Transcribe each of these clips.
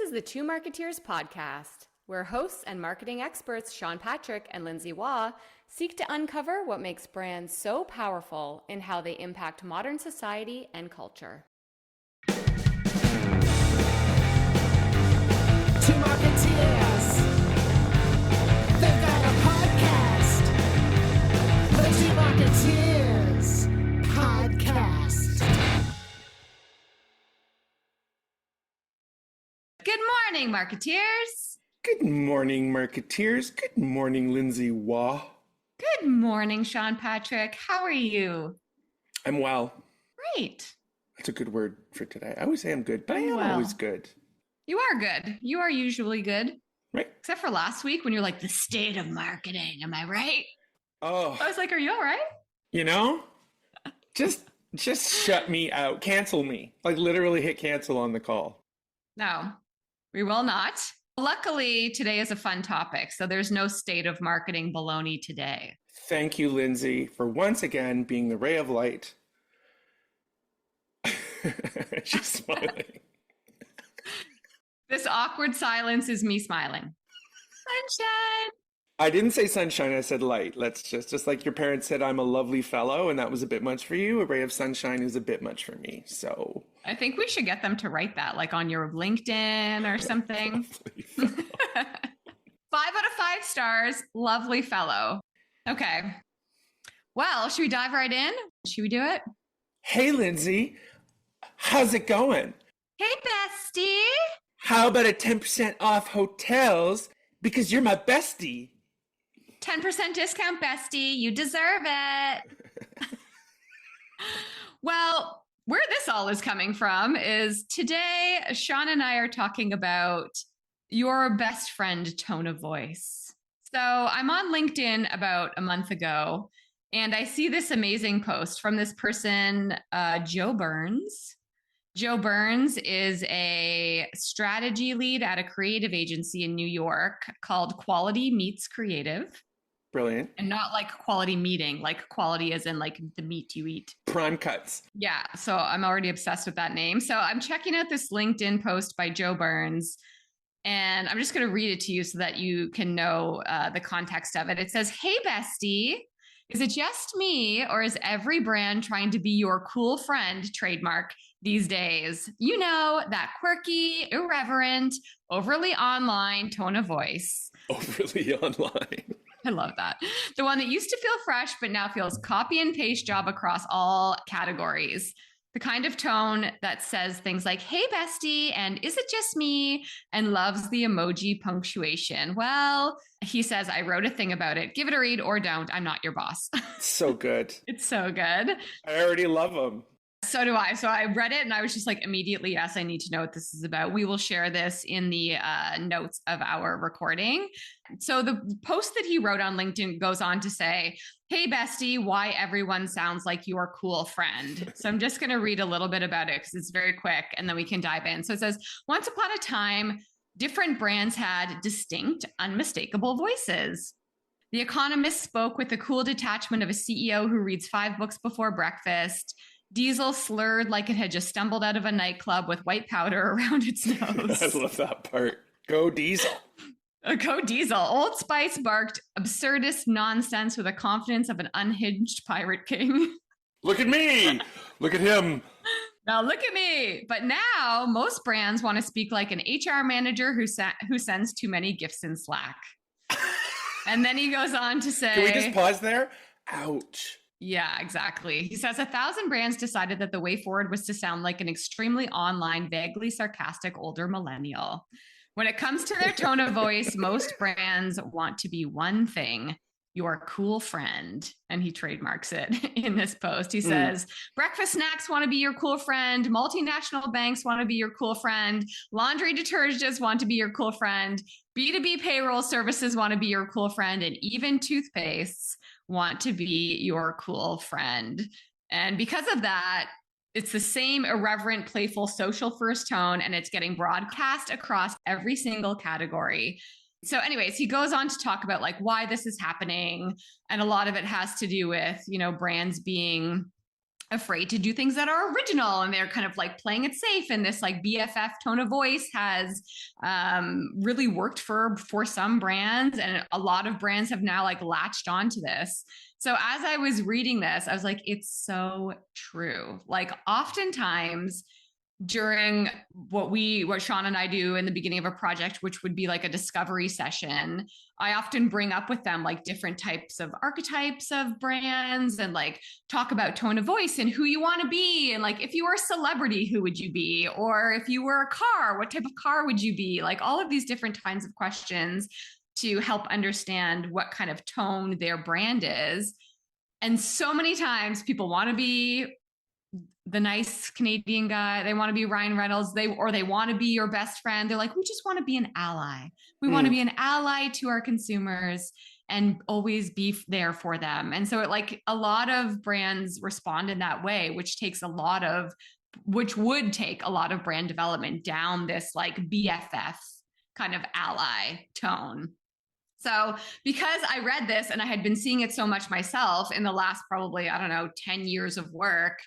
is the Two Marketeers podcast, where hosts and marketing experts Sean Patrick and Lindsay Waugh seek to uncover what makes brands so powerful in how they impact modern society and culture. Two Marketeers. They've got a podcast. The Two Marketeers podcast. Good morning, Marketeers. Good morning, Marketeers. Good morning, Lindsay Waugh. Good morning, Sean Patrick. How are you? I'm well. Great. That's a good word for today. I always say I'm good, but I am always good. You are good. You are usually good. Right. Except for last week when you're like, the state of marketing. Am I right? Oh. I was like, are you all right? You know, just shut me out. Cancel me. Like literally hit cancel on the call. No, we will not. Luckily, today is a fun topic, so there's no state of marketing baloney today. Thank you, Lindsay, for once again being the ray of light. She's smiling. This awkward silence is me smiling. Sunshine. I didn't say sunshine, I said light. Let's just like your parents said, I'm a lovely fellow, and that was a bit much for you. A ray of sunshine is a bit much for me. So I think we should get them to write that, like on your LinkedIn or something. 5 out of 5 stars, lovely fellow. Okay. Well, should we dive right in? Should we do it? Hey, Lindsay, how's it going? Hey, bestie. How about a 10% off hotels because you're my bestie? 10% discount, bestie. You deserve it. Well, where this all is coming from is today, Sean and I are talking about your best friend tone of voice. So I'm on LinkedIn about a month ago, and I see this amazing post from this person, Joe Burns. Joe Burns is a strategy lead at a creative agency in New York called Quality Meets Creative. Brilliant. And not like quality meeting, like quality as in like the meat you eat. Prime cuts. Yeah. So I'm already obsessed with that name. So I'm checking out this LinkedIn post by Joe Burns, and I'm just going to read it to you so that you can know the context of it. It says, "Hey, bestie, is it just me or is every brand trying to be your cool friend trademark these days? You know, that quirky, irreverent, overly online tone of voice." Overly online. I love that. The one that used to feel fresh, but now feels copy and paste job across all categories. The kind of tone that says things like, "Hey, bestie," and "Is it just me?" and loves the emoji punctuation. Well, he says, I wrote a thing about it. Give it a read or don't. I'm not your boss. So good. It's so good. I already love them. So do I. So I read it and I was just like, immediately, yes, I need to know what this is about. We will share this in the notes of our recording. So the post that he wrote on LinkedIn goes on to say, "Hey, bestie, why everyone sounds like your cool friend." So I'm just going to read a little bit about it because it's very quick and then we can dive in. So it says, "Once upon a time, different brands had distinct, unmistakable voices. The Economist spoke with the cool detachment of a CEO who reads 5 books before breakfast. Diesel slurred like it had just stumbled out of a nightclub with white powder around its nose." I love that part. Go Diesel. Go Diesel. Old Spice barked absurdist nonsense with the confidence of an unhinged pirate king. Look at me. Look at him. Now look at me. But now most brands want to speak like an HR manager who sends too many gifts in Slack. And then he goes on to say... Can we just pause there? Ouch. Yeah, exactly. He says 1,000 brands decided that the way forward was to sound like an extremely online, vaguely sarcastic older millennial. When it comes to their tone of voice, most brands want to be one thing, your cool friend. And he trademarks it in this post. He says, breakfast snacks want to be your cool friend. Multinational banks want to be your cool friend. Laundry detergents want to be your cool friend. B2B payroll services want to be your cool friend. And even toothpastes want to be your cool friend. And because of that, it's the same irreverent, playful, social first tone, and it's getting broadcast across every single category. So anyways, he goes on to talk about like why this is happening. And a lot of it has to do with, you know, brands being afraid to do things that are original, and they're kind of like playing it safe. And this like BFF tone of voice has really worked for some brands, and a lot of brands have now like latched onto this. So as I was reading this, I was like, it's so true. Like oftentimes during what Sean and I do in the beginning of a project, which would be like a discovery session, I often bring up with them like different types of archetypes of brands and like talk about tone of voice and who you want to be. And like, if you were a celebrity, who would you be? Or if you were a car, what type of car would you be? Like all of these different kinds of questions to help understand what kind of tone their brand is. And so many times people want to be the nice Canadian guy. They want to be Ryan Reynolds. They want to be your best friend. They're like, we just want to be an ally. We want to be an ally to our consumers and always be there for them. And so a lot of brands respond in that way, which would take a lot of brand development down this like BFF kind of ally tone. So because I read this and I had been seeing it so much myself in the last probably, 10 years of work,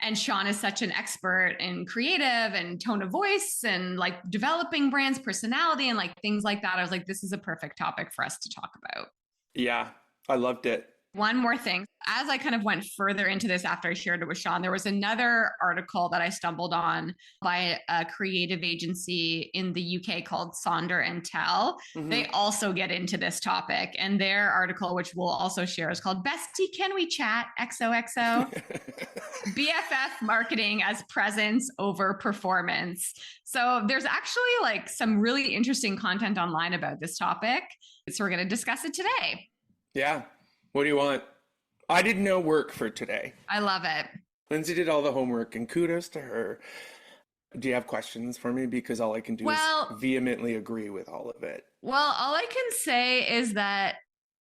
and Sean is such an expert in creative and tone of voice and like developing brands personality and like things like that, I was like, this is a perfect topic for us to talk about. Yeah, I loved it. One more thing, as I kind of went further into this after I shared it with Sean, there was another article that I stumbled on by a creative agency in the UK called Sonder and Tell. Mm-hmm. They also get into this topic, and their article, which we'll also share, is called Bestie, Can We Chat? XOXO. BFF Marketing as Presence Over Performance. So there's actually like some really interesting content online about this topic. So we're going to discuss it today. Yeah. What do you want? I did no work for today. I love it. Lindsay did all the homework, and kudos to her. Do you have questions for me? Because all I can do is vehemently agree with all of it. Well, all I can say is that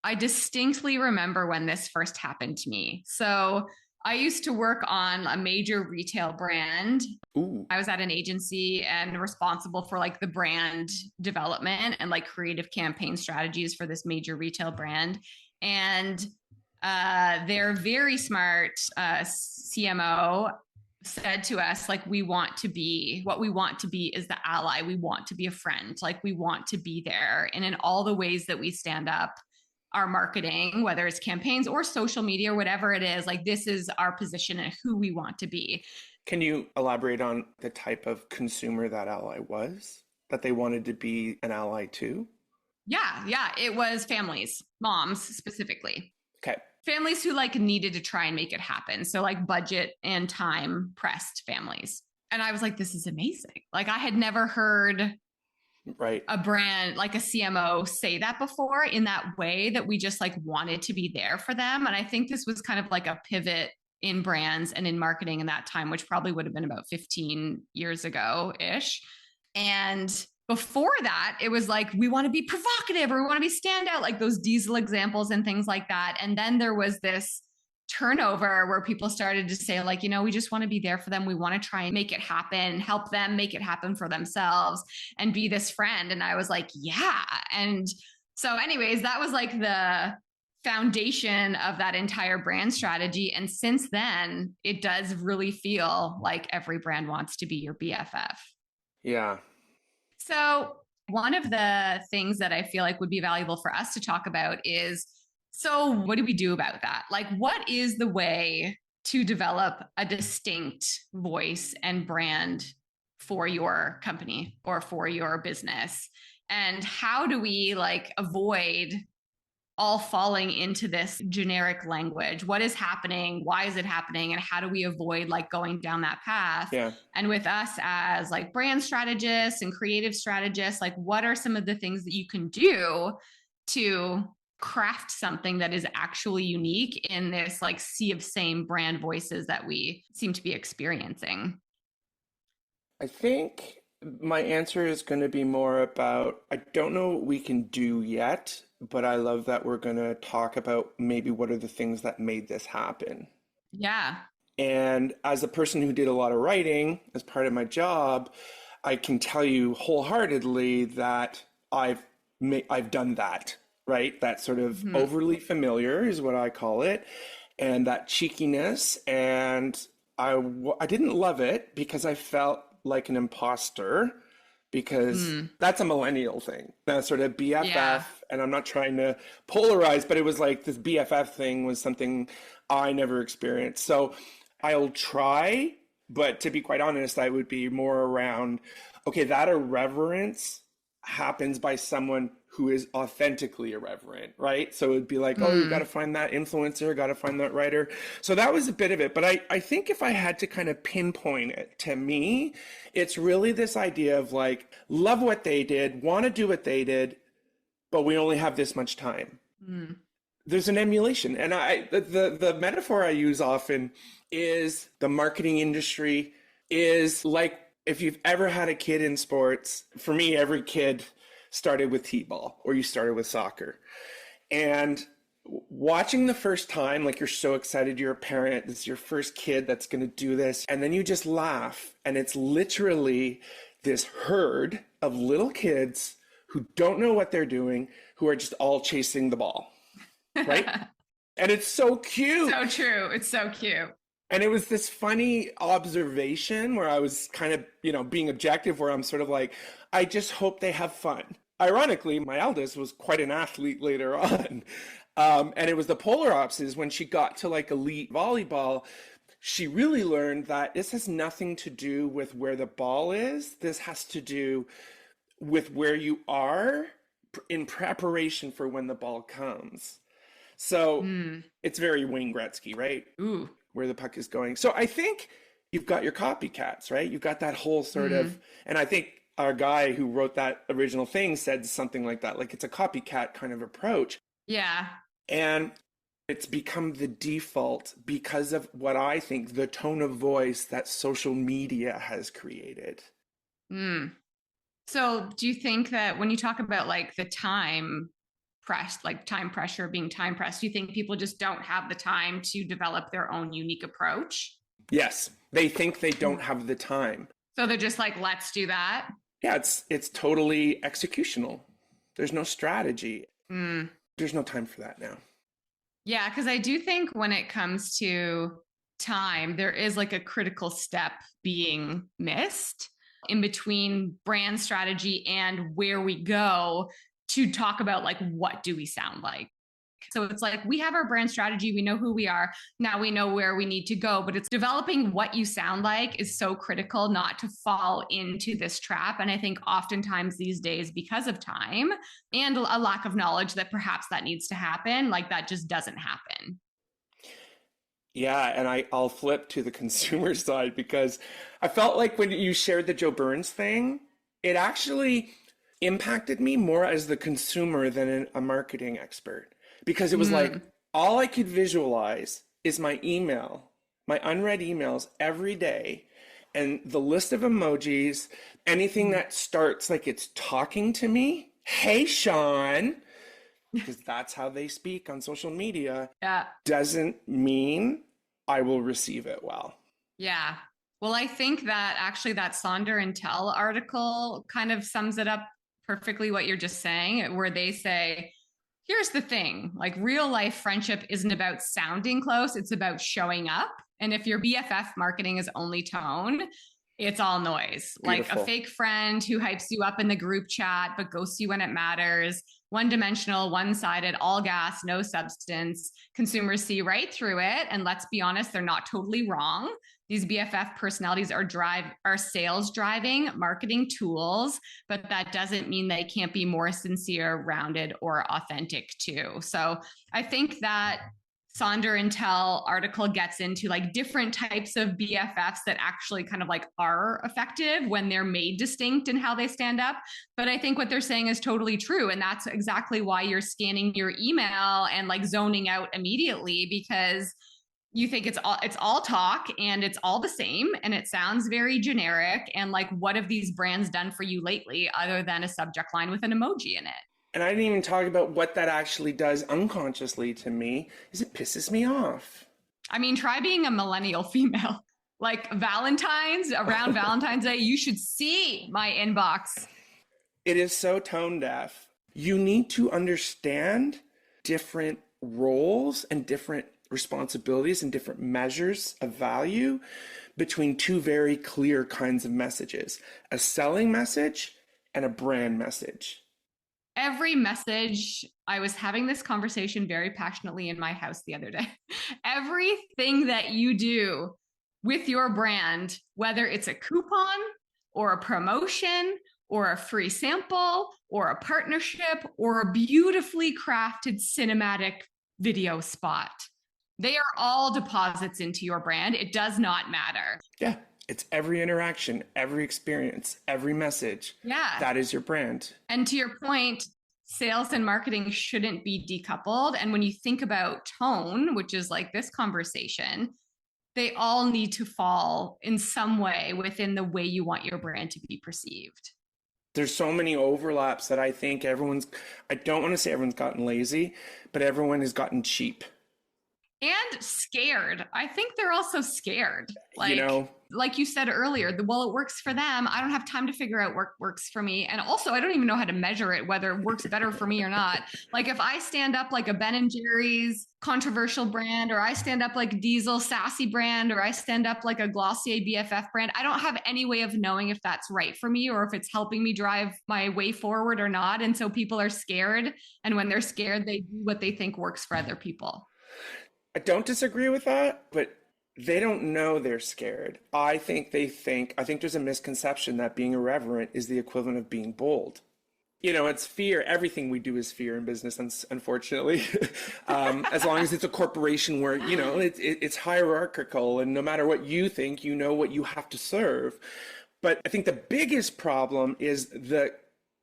I distinctly remember when this first happened to me. So I used to work on a major retail brand. Ooh. I was at an agency and responsible for like the brand development and like creative campaign strategies for this major retail brand. And their very smart CMO said to us, like, what we want to be is the ally. We want to be a friend. Like, we want to be there. And in all the ways that we stand up our marketing, whether it's campaigns or social media or whatever it is, like, this is our position and who we want to be. Can you elaborate on the type of consumer that ally was, that they wanted to be an ally to? Yeah. It was families, moms specifically. Okay. Families who like needed to try and make it happen. So like budget and time pressed families. And I was like, this is amazing. Like I had never heard a brand like a CMO say that before in that way, that we just like wanted to be there for them. And I think this was kind of like a pivot in brands and in marketing in that time, which probably would have been about 15 years ago-ish. And before that, it was like, we want to be provocative or we want to be standout, like those diesel examples and things like that. And then there was this turnover where people started to say like, we just want to be there for them. We want to try and make it happen, help them make it happen for themselves and be this friend. And I was like, yeah. And so anyways, that was like the foundation of that entire brand strategy. And since then, it does really feel like every brand wants to be your BFF. Yeah. So one of the things that I feel like would be valuable for us to talk about is, so what do we do about that? Like, what is the way to develop a distinct voice and brand for your company or for your business? And how do we like avoid all falling into this generic language? What is happening? Why is it happening? And how do we avoid like going down that path? Yeah. And with us as like brand strategists and creative strategists, like what are some of the things that you can do to craft something that is actually unique in this like sea of same brand voices that we seem to be experiencing? I think my answer is going to be more about, I don't know what we can do yet, but I love that we're going to talk about maybe what are the things that made this happen. Yeah. And as a person who did a lot of writing as part of my job, I can tell you wholeheartedly that I've done that, right? That sort of overly familiar is what I call it. and that cheekiness. And I didn't love it because I felt like an imposter because that's a millennial thing, that sort of BFF. Yeah. And I'm not trying to polarize, but it was like this BFF thing was something I never experienced. So I'll try, but to be quite honest, I would be more around, okay, that irreverence happens by someone who is authentically irreverent, right? So it'd be like, oh, you got to find that influencer, got to find that writer. So that was a bit of it. But I think if I had to kind of pinpoint it, to me, it's really this idea of like, love what they did, want to do what they did, but we only have this much time. There's an emulation. And the metaphor I use often is the marketing industry is like, if you've ever had a kid in sports, for me, every kid started with t-ball or you started with soccer. And watching the first time, like you're so excited, you're a parent, this is your first kid that's going to do this. And then you just laugh. And it's literally this herd of little kids who don't know what they're doing, who are just all chasing the ball, right? And it's so cute. So true. It's so cute. And it was this funny observation where I was kind of, being objective, where I'm sort of like, I just hope they have fun. Ironically, my eldest was quite an athlete later on. And it was the polar opposites. When she got to like elite volleyball, she really learned that this has nothing to do with where the ball is. This has to do with where you are in preparation for when the ball comes. So it's very Wayne Gretzky, right? Ooh. Where the puck is going. So I think you've got your copycats, right? You've got that whole sort of, and I think our guy who wrote that original thing said something like that, like it's a copycat kind of approach. Yeah. And it's become the default because of what I think the tone of voice that social media has created. So do you think that when you talk about like the time pressure, being time pressed, do you think people just don't have the time to develop their own unique approach? Yes, they think they don't have the time. So they're just like, let's do that. Yeah, it's totally executional. There's no strategy. There's no time for that now. Yeah, because I do think when it comes to time, there is like a critical step being missed in between brand strategy and where we go to talk about like, what do we sound like? So it's like, we have our brand strategy. We know who we are. Now we know where we need to go, but it's developing what you sound like is so critical not to fall into this trap. And I think oftentimes these days, because of time and a lack of knowledge that perhaps that needs to happen, like that just doesn't happen. Yeah, and I'll flip to the consumer side because I felt like when you shared the Joe Burns thing, it actually impacted me more as the consumer than a marketing expert, because it was like all I could visualize is my email, my unread emails every day, and the list of emojis, anything that starts like it's talking to me. Hey, Sean, because that's how they speak on social media, doesn't mean I will receive it well. Yeah. Well, I think that actually that Sonder and Tell article kind of sums it up perfectly, what you're just saying, where they say, here's the thing, like real life friendship isn't about sounding close, it's about showing up. And if your BFF marketing is only tone, it's all noise. Beautiful. Like a fake friend who hypes you up in the group chat, but ghosts you when it matters. One-dimensional, one-sided, all gas, no substance. Consumers see right through it. And let's be honest, they're not totally wrong. These BFF personalities are sales driving marketing tools, but that doesn't mean they can't be more sincere, rounded, or authentic too. So I think that Sonder and Tell article gets into like different types of BFFs that actually kind of like are effective when they're made distinct in how they stand up. But I think what they're saying is totally true. And that's exactly why you're scanning your email and like zoning out immediately, because you think it's all talk and it's all the same and it sounds very generic. And like, what have these brands done for you lately other than a subject line with an emoji in it? And I didn't even talk about what that actually does unconsciously to me, is it pisses me off. I mean, try being a millennial female. Like around Valentine's Day, you should see my inbox. It is so tone deaf. You need to understand different roles and different responsibilities and different measures of value between two very clear kinds of messages, a selling message and a brand message. Every message, I was having this conversation very passionately in my house the other day. Everything that you do with your brand, whether it's a coupon or a promotion or a free sample or a partnership or a beautifully crafted cinematic video spot, they are all deposits into your brand. It does not matter. Yeah. It's every interaction, every experience, every message. Yeah. That is your brand. And to your point, sales and marketing shouldn't be decoupled. And when you think about tone, which is like this conversation, they all need to fall in some way within the way you want your brand to be perceived. There's so many overlaps that I think I don't want to say everyone's gotten lazy, but everyone has gotten cheap. And scared. I think they're also scared. Like you said earlier, it works for them. I don't have time to figure out what works for me. And also, I don't even know how to measure it, whether it works better for me or not. Like if I stand up like a Ben and Jerry's controversial brand, or I stand up like Diesel sassy brand, or I stand up like a Glossier BFF brand, I don't have any way of knowing if that's right for me or if it's helping me drive my way forward or not. And so people are scared. And when they're scared, they do what they think works for other people. I don't disagree with that, but they don't know they're scared. I think there's a misconception that being irreverent is the equivalent of being bold. It's fear. Everything we do is fear in business, unfortunately. As long as it's a corporation where, it's hierarchical and no matter what you think, you know what you have to serve. But I think the biggest problem is the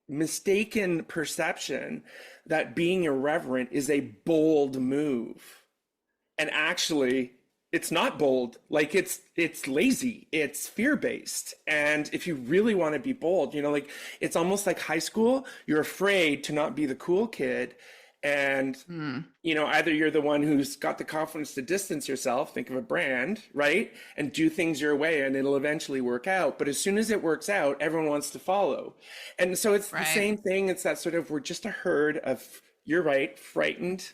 mistaken perception that being irreverent is a bold move. And actually, it's not bold. Like it's lazy. It's fear-based. And if you really want to be bold, it's almost like high school. You're afraid to not be the cool kid. And, either you're the one who's got the confidence to distance yourself, think of a brand, right? And do things your way and it'll eventually work out. But as soon as it works out, everyone wants to follow. And so it's the same thing. It's that sort of, we're just a herd of, you're right, frightened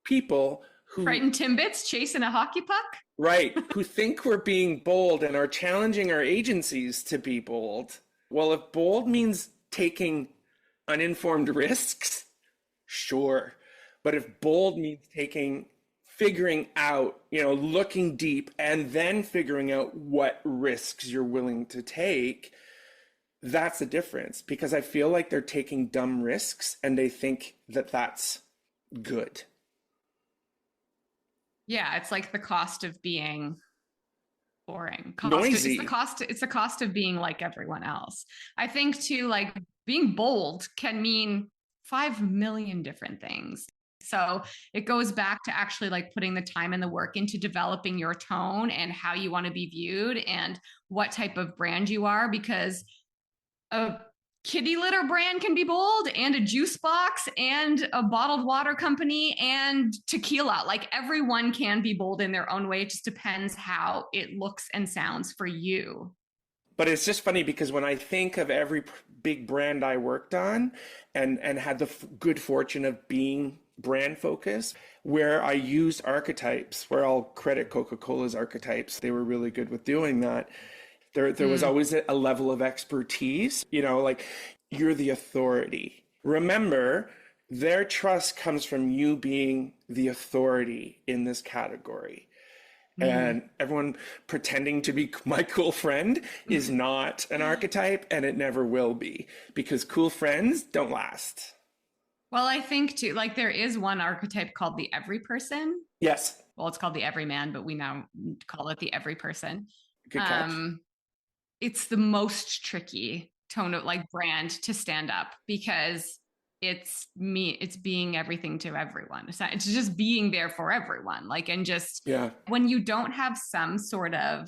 people frightened Timbits chasing a hockey puck? Right, who think we're being bold and are challenging our agencies to be bold. Well, if bold means taking uninformed risks, sure. But if bold means figuring out, looking deep and then figuring out what risks you're willing to take, that's the difference. Because I feel like they're taking dumb risks and they think that that's good. Yeah, it's like the cost of being boring. Noisy. It's the cost of being like everyone else. I think too, like being bold can mean 5 million different things. So it goes back to actually like putting the time and the work into developing your tone and how you want to be viewed and what type of brand you are, because a kitty litter brand can be bold, and a juice box and a bottled water company and tequila. Like everyone can be bold in their own way. It just depends how it looks and sounds for you. But it's just funny because when I think of every big brand I worked on and had the good fortune of being brand focused, where I used archetypes, where I'll credit Coca-Cola's archetypes, they were really good with doing that. There was always a level of expertise, like you're the authority. Remember, their trust comes from you being the authority in this category. And everyone pretending to be my cool friend is not an archetype, and it never will be, because cool friends don't last. Well, I think too, like there is one archetype called the every person. Yes. Well, it's called the everyman, but we now call it the every person. Good catch. It's the most tricky tone of like brand to stand up, because it's being everything to everyone. It's just being there for everyone. Like, and just when you don't have some sort of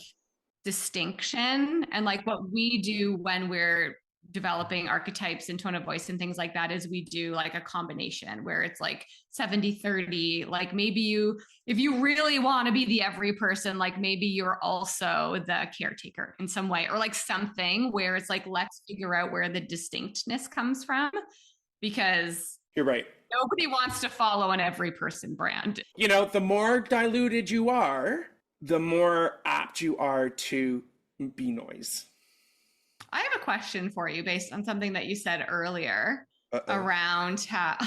distinction, and like what we do when we're developing archetypes and tone of voice and things like that is we do like a combination where it's like 70-30. Like maybe if you really want to be the every person, like maybe you're also the caretaker in some way, or like something where it's like, let's figure out where the distinctness comes from, because you're right. Nobody wants to follow an every person brand. You know, the more diluted you are, the more apt you are to be noise. I have a question for you based on something that you said earlier around how,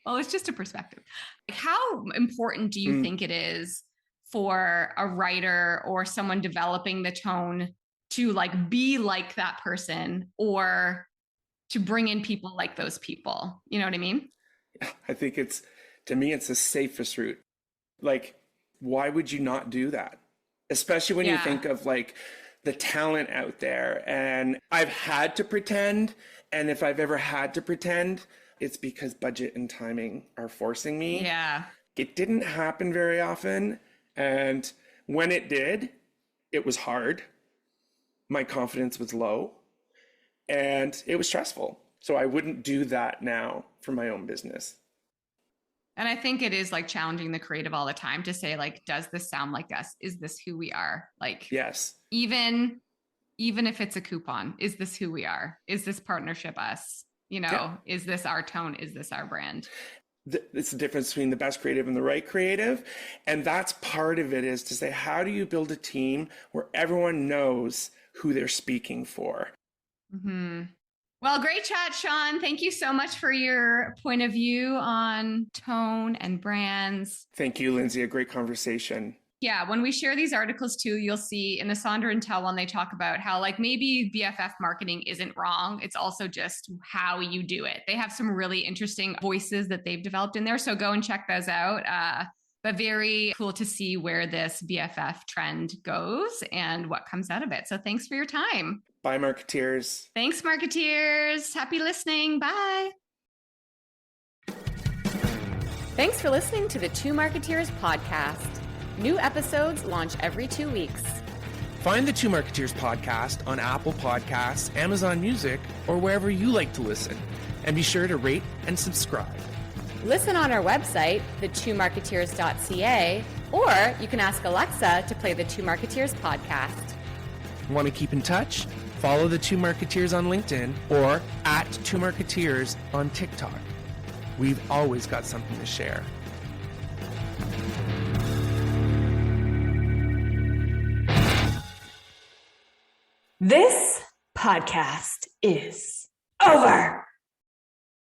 well, it's just a perspective. How important do you think it is for a writer or someone developing the tone to like be like that person or to bring in people like those people? You know what I mean? I think to me, it's the safest route. Like, why would you not do that? Especially when you think of like the talent out there. And I've had to pretend. And if I've ever had to pretend, it's because budget and timing are forcing me. Yeah. It didn't happen very often. And when it did, it was hard. My confidence was low and it was stressful. So I wouldn't do that now for my own business. And I think it is like challenging the creative all the time to say, like, does this sound like us? Is this who we are? Like, yes. Even if it's a coupon, is this who we are? Is this partnership us? You know, is this our tone? Is this our brand? It's the difference between the best creative and the right creative. And that's part of it, is to say, how do you build a team where everyone knows who they're speaking for? Mm-hmm. Well, great chat, Sean. Thank you so much for your point of view on tone and brands. Thank you, Lindsay. A great conversation. Yeah, when we share these articles too, you'll see in the Sonder and Tell one, they talk about how like maybe BFF marketing isn't wrong. It's also just how you do it. They have some really interesting voices that they've developed in there. So go and check those out. But very cool to see where this BFF trend goes and what comes out of it. So thanks for your time. Bye, Marketeers. Thanks, Marketeers. Happy listening. Bye. Thanks for listening to the Two Marketeers podcast. New episodes launch every 2 weeks. Find the Two Marketeers podcast on Apple Podcasts, Amazon Music, or wherever you like to listen. And be sure to rate and subscribe. Listen on our website, thetwomarketeers.ca, or you can ask Alexa to play the Two Marketeers podcast. Want to keep in touch? Follow the Two Marketeers on LinkedIn or at Two Marketeers on TikTok. We've always got something to share. This podcast is over.